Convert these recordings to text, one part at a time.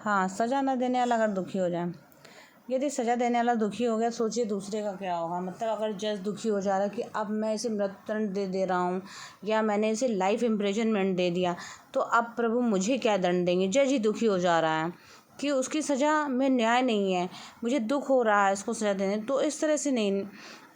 हाँ, सज़ा न देने वाला अगर दुखी हो जाए, यदि सज़ा देने वाला दुखी हो गया, सोचिए दूसरे का क्या होगा। मतलब अगर जज दुखी हो जा रहा है कि अब मैं इसे मृत्युदंड दे रहा हूँ या मैंने इसे लाइफ इम्प्रिजनमेंट दे दिया, तो अब प्रभु मुझे क्या दंड देंगे। जज ही दुखी हो जा रहा है कि उसकी सज़ा में न्याय नहीं है, मुझे दुख हो रहा है इसको सज़ा देने। तो इस तरह से नहीं,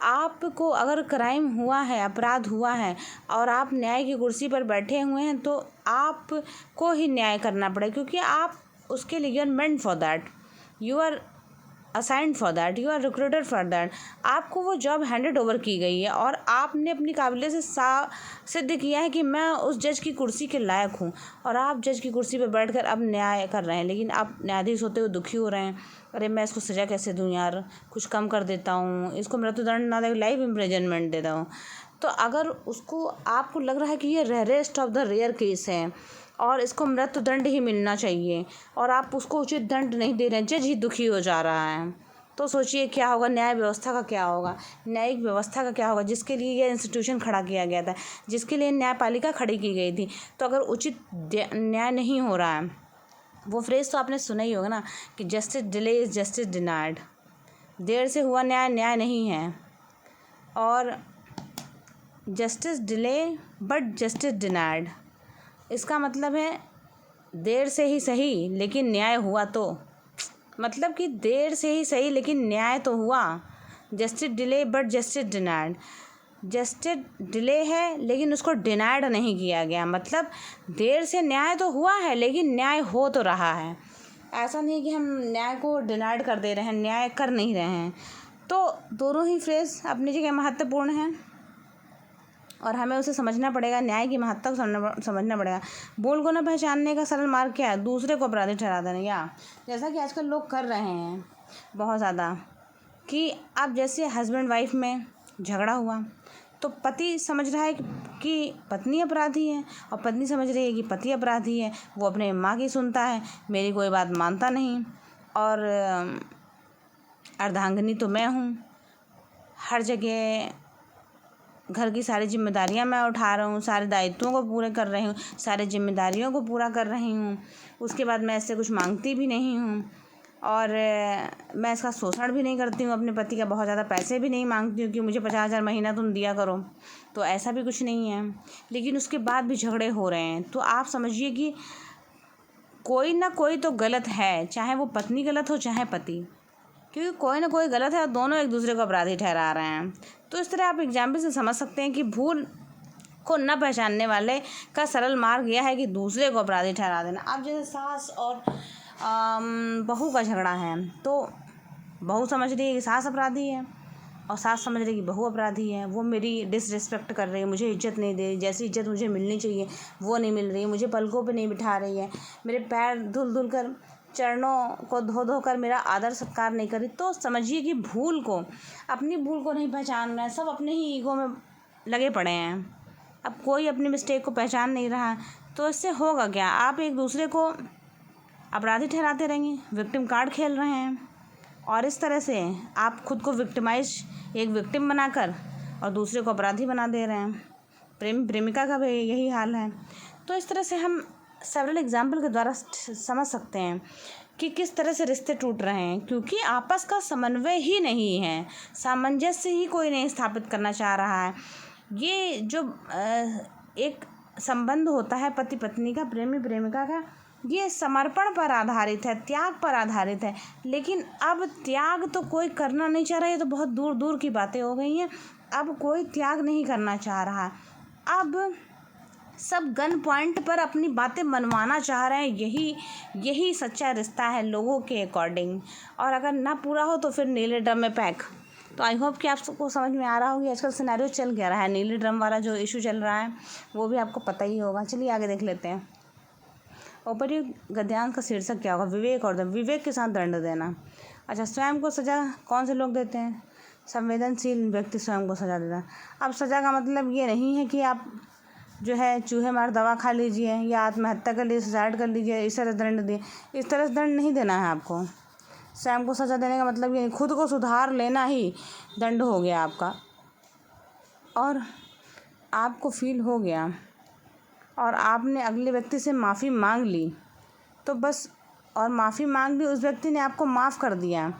आपको अगर क्राइम हुआ है, अपराध हुआ है और आप न्याय की कुर्सी पर बैठे हुए हैं, तो आपको ही न्याय करना पड़ेगा, क्योंकि आप उसके लिए you are meant for that, you are assigned for that, you are recruited for that. आपको वो जॉब हैंडेड ओवर की गई है और आपने अपनी काबिलियत से सिद्ध किया है कि मैं उस जज की कुर्सी के लायक हूँ, और आप जज की कुर्सी पर बैठकर अब न्याय कर रहे हैं। लेकिन आप न्यायाधीश होते हुए दुखी हो रहे हैं, अरे मैं इसको सज़ा कैसे दूँ यार, कुछ कम कर देता हूँ, इसको मृत्युदंड ना दे, लाइफ इम्प्रिजनमेंट देता हूँ। तो अगर उसको आपको लग रहा है कि ये rarest of the rare case है और इसको मृत्युदंड ही मिलना चाहिए और आप उसको उचित दंड नहीं दे रहे हैं, जज ही दुखी हो जा रहा है, तो सोचिए क्या होगा, न्याय व्यवस्था का क्या होगा, न्यायिक व्यवस्था का क्या होगा, जिसके लिए ये इंस्टीट्यूशन खड़ा किया गया था, जिसके लिए न्यायपालिका खड़ी की गई थी। तो अगर उचित न्याय नहीं हो रहा है, वो फ्रेज तो आपने सुना ही होगा ना कि justice delay is justice denied, देर से हुआ न्याय न्याय नहीं है, और justice delay but justice denied, इसका मतलब है देर से ही सही लेकिन न्याय हुआ, तो मतलब कि देर से ही सही लेकिन न्याय तो हुआ। Justice delay but justice denied, justice delay है लेकिन उसको डिनाइड नहीं किया गया, मतलब देर से न्याय तो हुआ है लेकिन न्याय हो तो रहा है। ऐसा नहीं कि हम न्याय को डिनाइड कर दे रहे हैं, न्याय कर नहीं रहे हैं। तो दोनों ही फ्रेज अपनी जगह महत्वपूर्ण हैं और हमें उसे समझना पड़ेगा, न्याय की महत्ता को समझना पड़ेगा। भूल को न पहचानने का सरल मार्ग क्या है, दूसरे को अपराधी ठहरा देना, या जैसा कि आजकल लोग कर रहे हैं बहुत ज़्यादा, कि अब जैसे हस्बैंड वाइफ में झगड़ा हुआ तो पति समझ रहा है कि पत्नी अपराधी है और पत्नी समझ रही है कि पति अपराधी है। वो अपने माँ की सुनता है, मेरी कोई बात मानता नहीं, और अर्धांगिनी तो मैं हूँ, हर जगह घर की सारी जिम्मेदारियां मैं उठा रहा हूँ, सारे दायित्वों को पूरे कर रही हूँ, सारे जिम्मेदारियों को पूरा कर रही हूँ, उसके बाद मैं इससे कुछ मांगती भी नहीं हूँ और मैं इसका शोषण भी नहीं करती हूँ, अपने पति का बहुत ज़्यादा पैसे भी नहीं मांगती हूँ कि मुझे 50,000 महीना तुम दिया करो, तो ऐसा भी कुछ नहीं है। लेकिन उसके बाद भी झगड़े हो रहे हैं, तो आप समझिए कि कोई ना कोई तो गलत है, चाहे वो पत्नी गलत हो चाहे पति, क्योंकि कोई ना कोई गलत है और दोनों एक दूसरे को अपराधी ठहरा रहे हैं। तो इस तरह आप एग्जाम्पल से समझ सकते हैं कि भूल को न पहचानने वाले का सरल मार्ग यह है कि दूसरे को अपराधी ठहरा देना। अब जैसे सास और बहू का झगड़ा है, तो बहू समझ रही है कि सास अपराधी है और सास समझ रही है कि बहू अपराधी है, वो मेरी डिसरिस्पेक्ट कर रही है, मुझे इज्जत नहीं दे रही, जैसी इज्जत मुझे मिलनी चाहिए वो नहीं मिल रही है, मुझे पलकों पे नहीं बिठा रही है, मेरे पैर धुल धुल कर, चरणों को धो धो कर मेरा आदर सत्कार नहीं करी। तो समझिए कि अपनी भूल को नहीं पहचान रहे हैं, सब अपने ही ईगो में लगे पड़े हैं, अब कोई अपनी मिस्टेक को पहचान नहीं रहा। तो इससे होगा क्या, आप एक दूसरे को अपराधी ठहराते रहेंगे, विक्टिम कार्ड खेल रहे हैं, और इस तरह से आप खुद को एक विक्टिम बनाकर और दूसरे को अपराधी बना दे रहे हैं। प्रेमी प्रेमिका का भी यही हाल है। तो इस तरह से हम सेवरल एग्जाम्पल के द्वारा समझ सकते हैं कि किस तरह से रिश्ते टूट रहे हैं, क्योंकि आपस का समन्वय ही नहीं है, सामंजस्य ही कोई नहीं स्थापित करना चाह रहा है। ये जो एक संबंध होता है पति पत्नी का, प्रेमी प्रेमिका का, ये समर्पण पर आधारित है, त्याग पर आधारित है। लेकिन अब त्याग तो कोई करना नहीं चाह रहा है, ये तो बहुत दूर दूर की बातें हो गई हैं। अब कोई त्याग नहीं करना चाह रहा, अब सब गन पॉइंट पर अपनी बातें मनवाना चाह रहे हैं। यही सच्चा रिश्ता है लोगों के अकॉर्डिंग, और अगर ना पूरा हो तो फिर नीले ड्रम में पैक। तो आई होप कि आप सबको समझ में आ रहा होगी आजकल सिनेरियो चल क्या रहा है, नीले ड्रम वाला जो इशू चल रहा है वो भी आपको पता ही होगा। चलिए आगे देख लेते हैं। ऊपरी गद्यांश का शीर्षक क्या होगा, विवेक और दंड, विवेक के साथ दंड देना। अच्छा, स्वयं को सज़ा कौन से लोग देते हैं, संवेदनशील व्यक्ति स्वयं को सज़ा देता है। अब सज़ा का मतलब ये नहीं है कि आप जो है चूहे मार दवा खा लीजिए या आत्महत्या कर लीजिए, सुसाइड कर लीजिए, इस तरह दंड दिए, इस तरह से दंड नहीं देना है आपको। स्वयं को सज़ा देने का मतलब ये खुद को सुधार लेना ही दंड हो गया आपका, और आपको फील हो गया और आपने अगले व्यक्ति से माफ़ी मांग ली, तो बस और माफ़ी मांग भी उस व्यक्ति ने आपको माफ़ कर दिया,